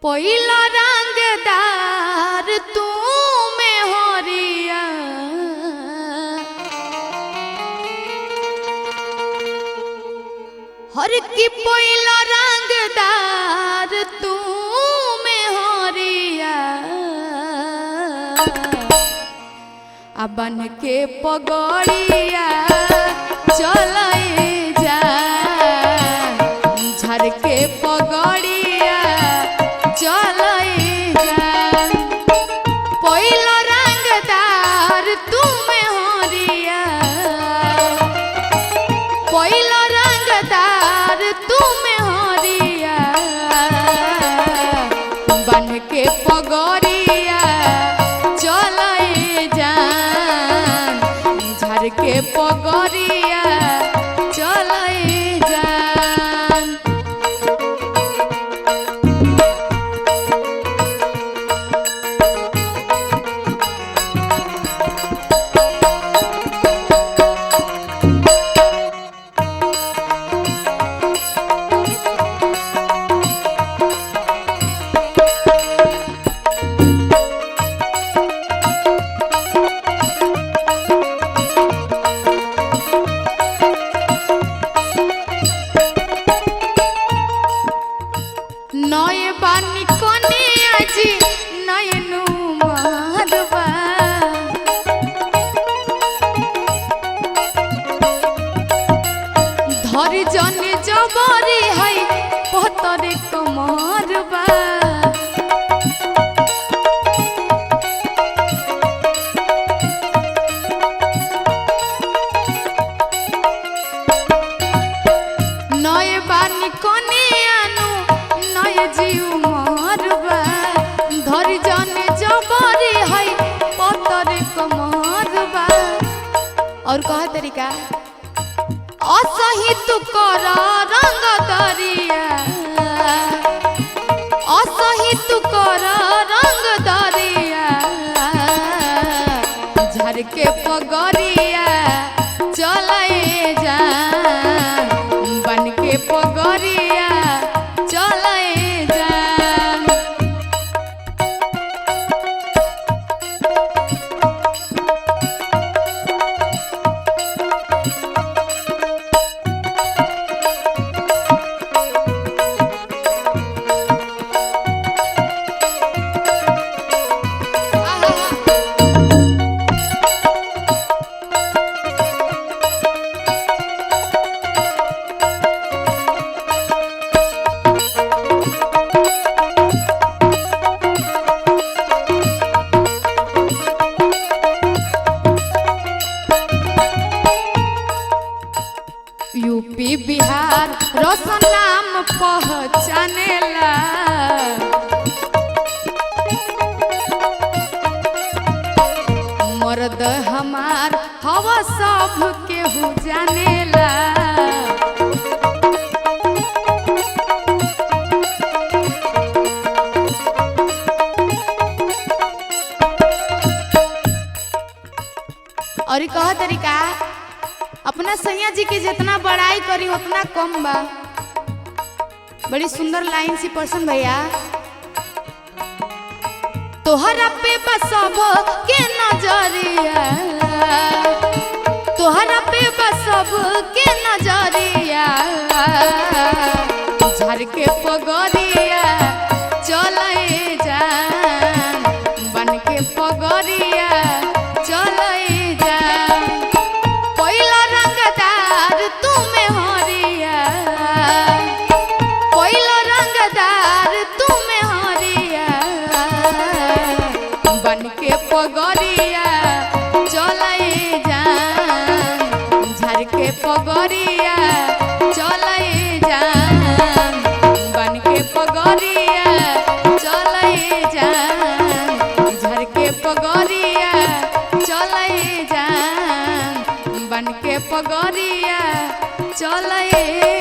पहिला रंगदार तू में होरिया हर की पहिला रंगदार तू में होरिया बन के पगड़िया चले जा झर के पगड़िया चले जा पहिला रंगदार तू में होरिया पहिला रंगदार तू में होरिया बन के पगड़िया चले जा झर के पगड़िया चले जा नये बानी कोने आजी नयनु मारबा धरी जने जबरी है पतरे कमरबा नये बानी कोने आनु नये जीव मारबा धरी जाने जबरी है पतरे कमरबा और कहा तरीका असही तू कर रंग दरिया असही तू कर रंग दरिया झर के पगड़िया चले जा बन के पगड़िया चले जा यूपी बिहार रोशन नाम पहचानेला मर्द हमार हवा सब केहू जानेला और कह तरीका अपना सैया जी के जितना बड़ाई करी उतना कम बा। बड़ी सुंदर लाइन सी पर्सन भैया तोहरा पे बसब के नजरिया तोहरा पे बसब के नजरिया झर के पगड़िया चले जा बन के पगड़िया चले जा पहिला रंगदार तू में होरिया पहिला रंगदार तू में होरिया बन के पगड़िया चले जा झर के पगड़िया चले जा बन के पगड़िया चले जा झर के पगड़िया चले जा बन के पगड़िया चले